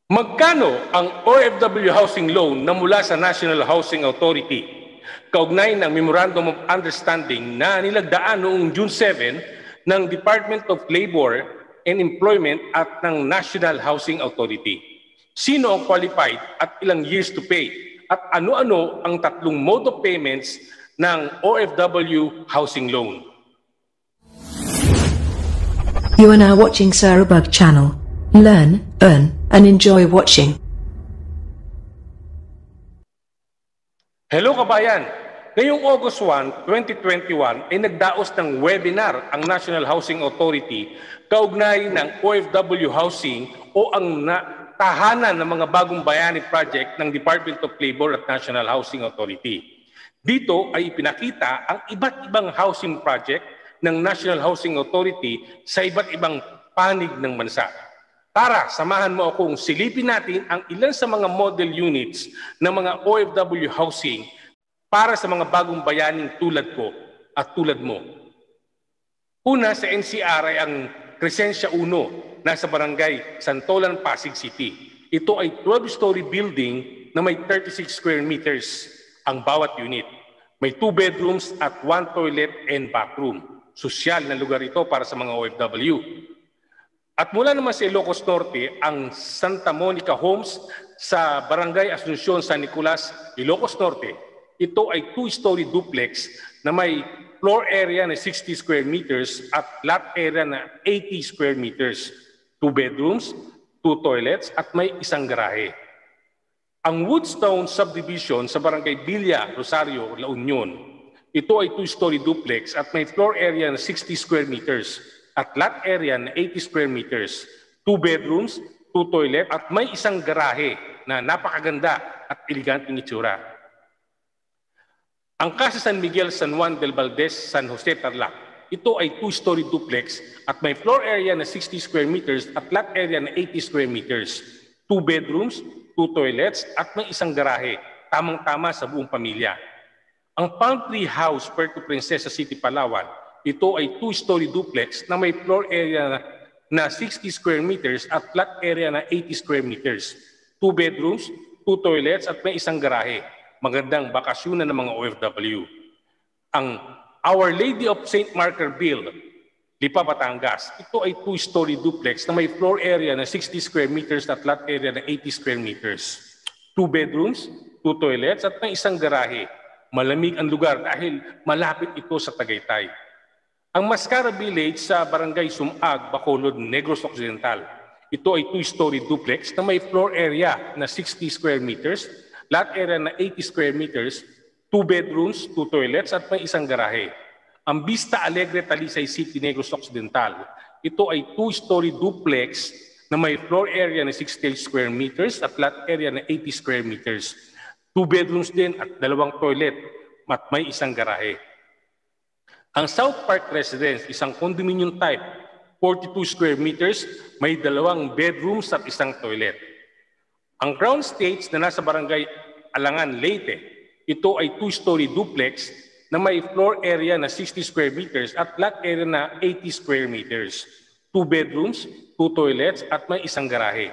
Magkano ang OFW housing loan na mula sa National Housing Authority? Kaugnay ng Memorandum of Understanding na nilagdaan noong June 7 ng Department of Labor and Employment at ng National Housing Authority. Sino ang qualified at ilang years to pay? At ano-ano ang tatlong mode of payments ng OFW housing loan? You are now watching Sarabug channel. Learn, earn, and enjoy watching. Hello kabayan! Ngayong August 1, 2021 ay nagdaos ng webinar ang National Housing Authority kaugnay ng OFW housing o ang tahanan ng mga bagong bayani project ng Department of Labor at National Housing Authority. Dito ay ipinakita ang iba't ibang housing project ng National Housing Authority sa iba't ibang panig ng bansa. Tara, samahan mo akong silipin natin ang ilan sa mga model units ng mga OFW housing para sa mga bagong bayaning tulad ko at tulad mo. Una sa NCR ay ang Crescencia 1, nasa barangay Santolan, Pasig City. Ito ay 12-story building na may 36 square meters ang bawat unit. May 2 bedrooms at 1 toilet and bathroom. Sosyal na lugar ito para sa mga OFW. At mula naman sa Ilocos Norte, ang Santa Monica Homes sa Barangay Asuncion, San Nicolas, Ilocos Norte. Ito ay 2-story duplex na may floor area na 60 square meters at lot area na 80 square meters. 2 bedrooms, 2 toilets at may isang garahe. Ang Woodstone Subdivision sa Barangay Villa, Rosario, La Union. Ito ay 2-story duplex at may floor area na 60 square meters. At lot area na 80 square meters, 2 bedrooms, 2 toilet at may isang garahe na napakaganda at eleganteng itsura. Ang Casa San Miguel, San Juan del Valdez, San Jose, Tarlac. Ito ay 2-story duplex at may floor area na 60 square meters at lot area na 80 square meters, 2 bedrooms, 2 toilets at may isang garahe, tamang-tama sa buong pamilya. Ang Palm Tree House, Puerto Princesa City, Palawan. Ito ay 2-story duplex na may floor area na 60 square meters at lot area na 80 square meters. 2 bedrooms, 2 toilets at may isang garahe. Magandang bakasyonan ng mga OFW. Ang Our Lady of St. Markerville, Lipa, Batangas. Ito ay 2-story duplex na may floor area na 60 square meters at lot area na 80 square meters. 2 bedrooms, 2 toilets at may isang garahe. Malamig ang lugar dahil malapit ito sa Tagaytay. Ang Mascara Village sa Barangay Sumag, Bacolod, Negros Occidental. Ito ay 2-story duplex na may floor area na 60 square meters, lot area na 80 square meters, 2 bedrooms, 2 toilets at may isang garahe. Ang Vista Alegre, Talisay City, Negros Occidental. Ito ay 2-story duplex na may floor area na 60 square meters at lot area na 80 square meters. 2 bedrooms din at 2 toilet at may isang garahe. Ang South Park Residence, isang condominium type, 42 square meters, may 2 bedrooms at isang toilet. Ang Crown States na nasa Barangay Alangan, Leyte, ito ay 2-story duplex na may floor area na 60 square meters at lot area na 80 square meters. 2 bedrooms, 2 toilets at may isang garahe.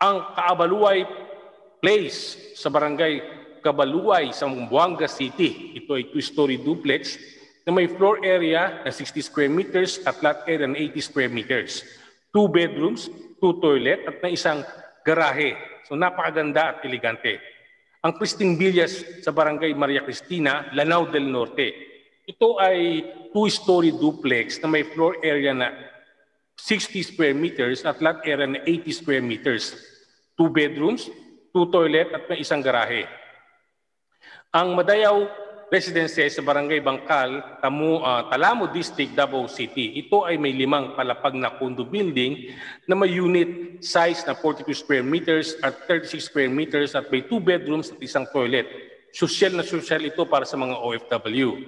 Ang Kaabaluay Place sa Barangay Kabaluay sa Buanga City, ito ay 2-story duplex na may floor area na 60 square meters at lot area na 80 square meters. 2 bedrooms, 2 toilet at may isang garahe. So napakaganda at elegante. Ang Christine Villas sa Barangay Maria Cristina, Lanao del Norte. Ito ay 2-story duplex na may floor area na 60 square meters at lot area na 80 square meters. 2 bedrooms, 2 toilet at may isang garahe. Ang Madayaw Residences sa Barangay Bangkal, Talamo District, Davao City. Ito ay may 5 palapag na condo building na may unit size na 42 square meters at 36 square meters at may 2 bedrooms at isang toilet. Sosyal na sosyal ito para sa mga OFW.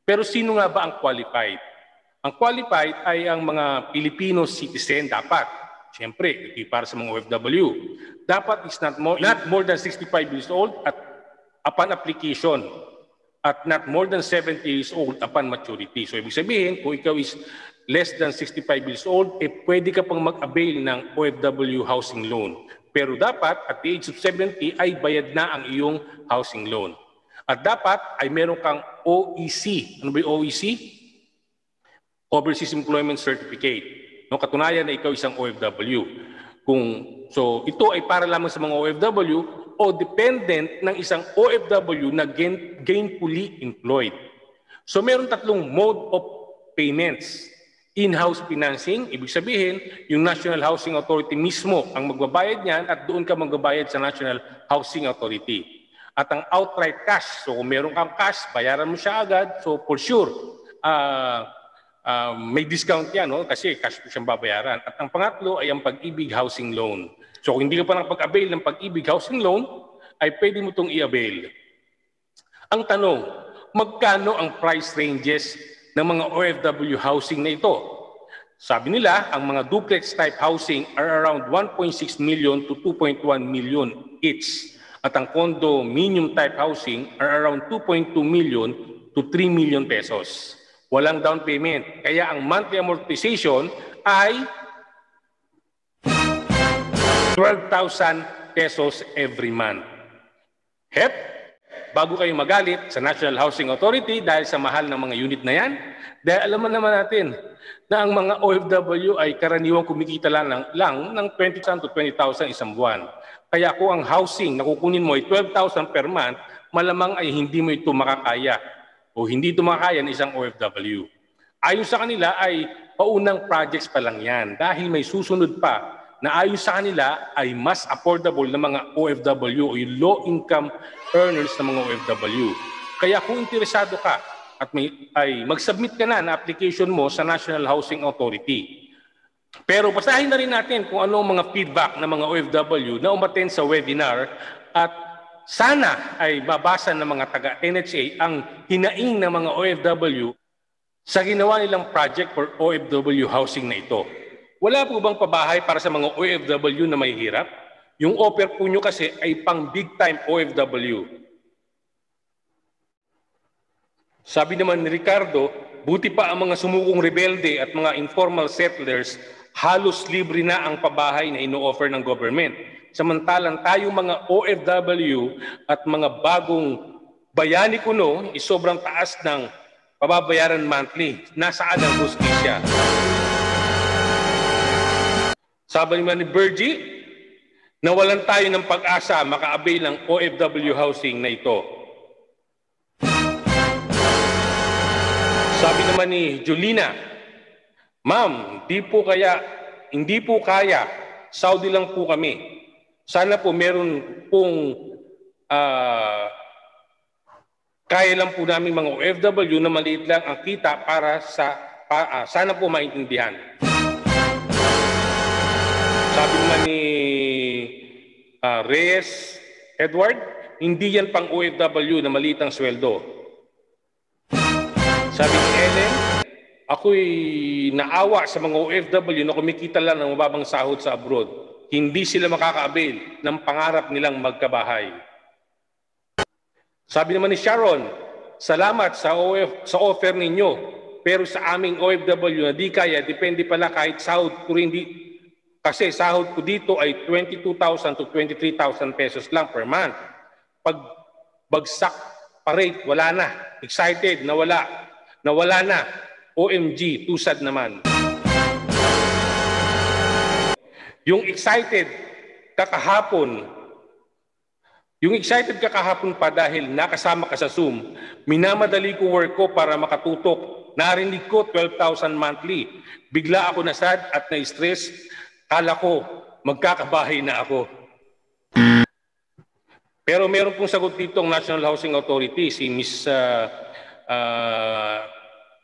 Pero sino nga ba ang qualified? Ang qualified ay ang mga Filipino citizen dapat. Siyempre, ito para sa mga OFW. Dapat is not more than 65 years old at upon application. At not more than 70 years old upon maturity. So ibig sabihin, kung ikaw is less than 65 years old, pwede ka pang mag-avail ng OFW housing loan. Pero dapat at the age of 70 ay bayad na ang iyong housing loan. At dapat ay meron kang OEC. Ano ba yung OEC? Overseas Employment Certificate. No, katunayan na ikaw isang OFW. So ito ay para lamang sa mga OFW o dependent ng isang OFW na gainfully employed. So meron tatlong mode of payments. In-house financing, ibig sabihin, yung National Housing Authority mismo ang magbabayad niyan at doon ka magbabayad sa National Housing Authority. At ang outright cash, so kung meron kang cash, bayaran mo siya agad, so for sure, may discount yan, no? Kasi cash mo siyang babayaran. At ang pangatlo ay ang Pag-ibig Housing Loan. So kung hindi ka pa nakapag-avail ng Pag-ibig Housing Loan, ay pwede mo itong i-avail. Ang tanong, magkano ang price ranges ng mga OFW housing na ito? Sabi nila, ang mga duplex type housing are around 1.6 million to 2.1 million each. At ang condominium type housing are around 2.2 million to 3 million pesos. Walang down payment. Kaya ang monthly amortization ay 12,000 pesos every month. Bago kayo magalit sa National Housing Authority dahil sa mahal ng mga unit na yan, dahil alam naman natin na ang mga OFW ay karaniwang kumikita lang ng 20,000 to 20,000 isang buwan. Kaya kung ang housing na kukunin mo ay 12,000 per month, malamang ay hindi mo ito makakaya o hindi ito makakaya ng isang OFW. Ayon sa kanila ay paunang projects pa lang yan dahil may susunod pa na ayon sa kanila ay mas affordable na mga OFW o yung low-income earners na mga OFW. Kaya kung interesado ka at mag-submit ka na application mo sa National Housing Authority. Pero basahin na rin natin kung ano ang mga feedback ng mga OFW na umattend sa webinar at sana ay babasa ng mga taga-NHA ang hinaing ng mga OFW sa ginawa nilang project for OFW housing na ito. Wala po bang pabahay para sa mga OFW na may hirap? Yung offer po nyo kasi ay pang big time OFW. Sabi naman ni Ricardo, buti pa ang mga sumukong rebelde at mga informal settlers, halos libre na ang pabahay na ino-offer ng government. Samantalang tayo mga OFW at mga bagong bayani kuno, sobrang taas ng pababayaran monthly. Nasaan ang hustisya? Sabi naman ni Bergie, nawalan tayo ng pag-asa maka-avail ng OFW housing na ito. Sabi naman ni Julina, ma'am, hindi po kaya, Saudi lang po kami. Sana po meron pong kaya lang po namin mga OFW na maliit lang ang kita para sana po maintindihan. Sabi naman ni Reyes Edward, hindi yan pang OFW na maliit ang sweldo. Sabi ni Ellen, ako'y naawa sa mga OFW na kumikita lang ng mababang sahod sa abroad. Hindi sila makaka-avail ng pangarap nilang magkabahay. Sabi naman ni Sharon, salamat sa offer ninyo. Pero sa aming OFW na di kaya, depende pala kahit sahod ko hindi. Kasi sahod ko dito ay 22,000 to 23,000 pesos lang per month. Pag bagsak pa rate, wala na. Excited, nawala na. OMG, too sad naman. Yung excited kakahapon pa dahil nakasama ka sa Zoom, minamadali ko work ko para makatutok. Narinig ko 12,000 monthly. Bigla ako nasad at na-stress. Kala ko, magkakabahay na ako. Pero meron pong sagot dito ang National Housing Authority, si Ms.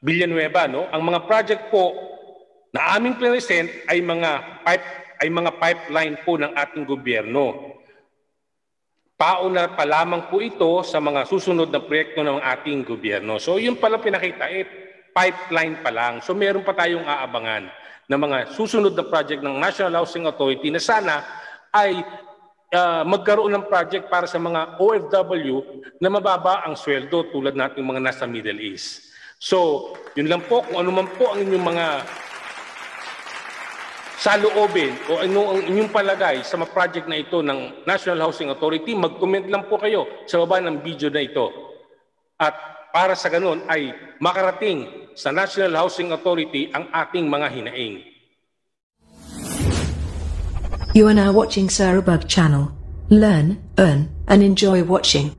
Villanueva. No? Ang mga project po na aming present ay mga pipeline po ng ating gobyerno. Pauna pa lamang po ito sa mga susunod na proyekto ng ating gobyerno. So yun pala pinakita, pipeline pa lang. So meron pa tayong aabangan na mga susunod na project ng National Housing Authority na sana ay magkaroon ng project para sa mga OFW na mababa ang sweldo tulad nating mga nasa Middle East. So, yun lang po, kung ano man po ang inyong mga saloobin o ano ang inyong palagay sa mga project na ito ng National Housing Authority, mag-comment lang po kayo sa baba ng video na ito. At para sa ganun ay makarating sa National Housing Authority ang ating mga hinaing. You are now watching Sarabug Channel. Learn, earn, and enjoy watching.